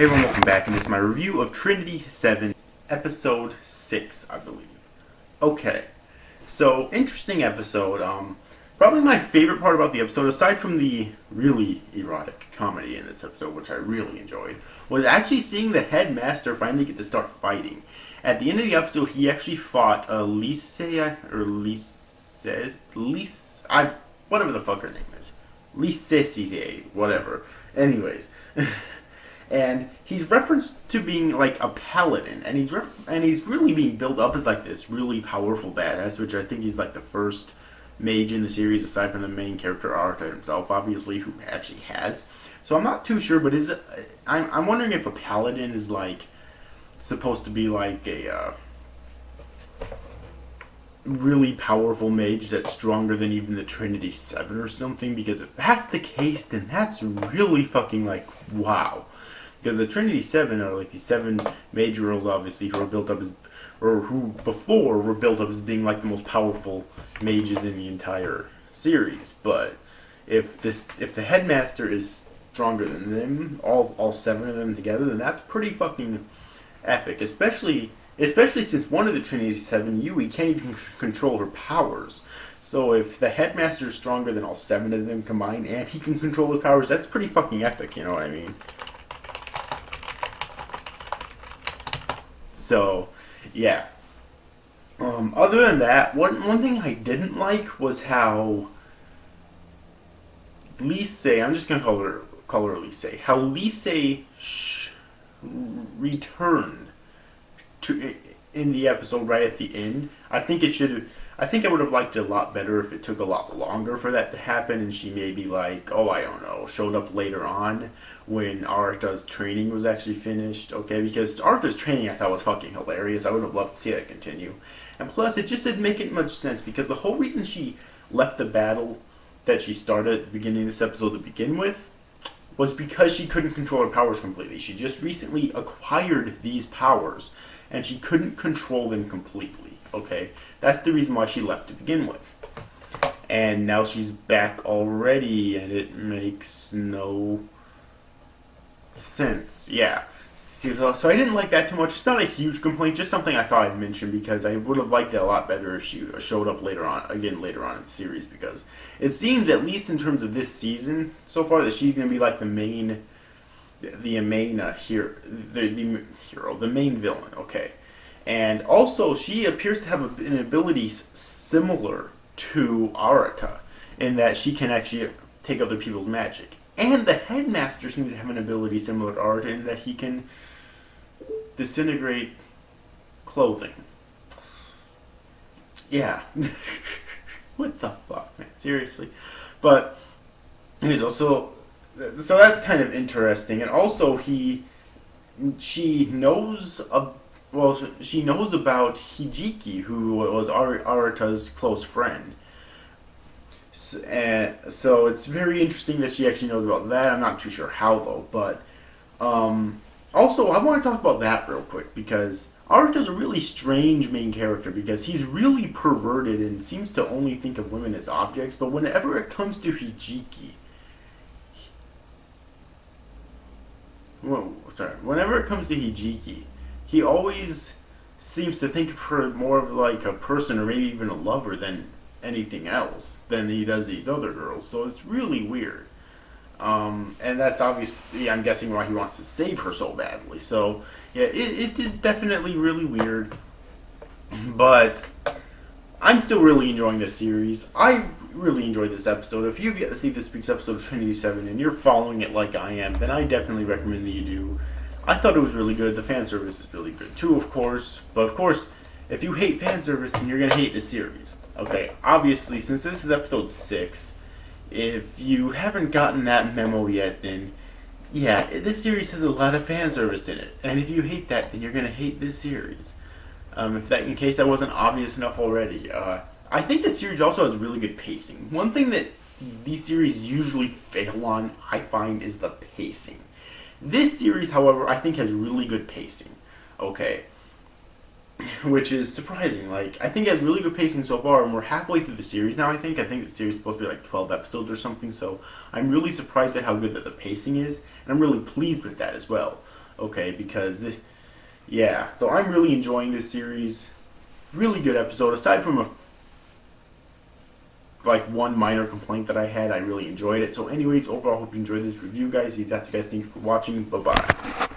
Hey everyone, welcome back, and this is my review of Trinity 7, Episode 6, I believe. Okay, so, interesting episode. Probably my favorite part about the episode, aside from the really erotic comedy in this episode, which I really enjoyed, was actually seeing the headmaster finally get to start fighting. At the end of the episode, he actually fought whatever the fuck her name is. Lise, whatever. Anyways. And he's referenced to being like a paladin, and he's really being built up as like this really powerful badass, which I think he's like the first mage in the series, aside from the main character Eroitica himself, obviously, who actually has. So I'm not too sure, but I'm wondering if a paladin is like supposed to be like a really powerful mage that's stronger than even the Trinity 7 or something, because if that's the case, then that's really fucking like wow. Because the Trinity 7 are like these 7 mage girls, obviously, who are built up as, or who before were built up as being like the most powerful mages in the entire series. But if the headmaster is stronger than them, all 7 of them together, then that's pretty fucking epic. Especially since one of the Trinity 7, Yui, can't even control her powers. So if the headmaster is stronger than all 7 of them combined, and he can control his powers, that's pretty fucking epic. You know what I mean? So, yeah. Other than that, one thing I didn't like was how Lise, I'm just gonna call her Lise, how Lise returned to in the episode right at the end. I think I would have liked it a lot better if it took a lot longer for that to happen, and she maybe like, I don't know, showed up later on when Eroica's training was actually finished, okay? Because Eroica's training I thought was fucking hilarious. I would have loved to see that continue. And plus, it just didn't make it much sense, because the whole reason she left the battle that she started at the beginning of this episode to begin with was because she couldn't control her powers completely. She just recently acquired these powers, and she couldn't control them completely, okay? That's the reason why she left to begin with. And now she's back already, and it makes no sense. Yeah. So I didn't like that too much. It's not a huge complaint, just something I thought I'd mention, because I would have liked it a lot better if she showed up later on in the series, because it seems, at least in terms of this season so far, that she's going to be like the main villain, okay? And also, she appears to have an ability similar to Eroitica, in that she can actually take other people's magic. And the headmaster seems to have an ability similar to Eroitica, in that he can disintegrate clothing. Yeah. What the fuck, man? Seriously. But he's also, so that's kind of interesting. And also, she knows about Hijiki, who was Eroica's close friend. So it's very interesting that she actually knows about that. I'm not too sure how, though. But also, I want to talk about that real quick, because Eroica's a really strange main character, because he's really perverted and seems to only think of women as objects. But whenever it comes to Hijiki, he always seems to think of her more of like a person, or maybe even a lover, than anything else, than he does these other girls. So it's really weird. And that's obviously, I'm guessing, why he wants to save her so badly. So, yeah, it is definitely really weird. But I'm still really enjoying this series. I really enjoyed this episode. If you get to see this week's episode of Trinity 7 and you're following it like I am, then I definitely recommend that you do. I thought it was really good. The fan service is really good too, of course. But of course, if you hate fan service, then you're going to hate the series. Okay, obviously, since this is episode 6, if you haven't gotten that memo yet, then yeah, this series has a lot of fan service in it. And if you hate that, then you're going to hate this series. In case that wasn't obvious enough already. I think this series also has really good pacing. One thing that these series usually fail on, I find, is the pacing. This series, however, I think has really good pacing. Okay. Which is surprising. Like, I think it has really good pacing so far, and we're halfway through the series now, I think. I think the series is supposed to be like 12 episodes or something, so I'm really surprised at how good that the pacing is, and I'm really pleased with that as well. Okay, yeah. So I'm really enjoying this series. Really good episode. Aside from one minor complaint that I had, I really enjoyed it. So anyways, overall, hope you enjoyed this review, guys. That's you guys. Thank you for watching. Bye bye.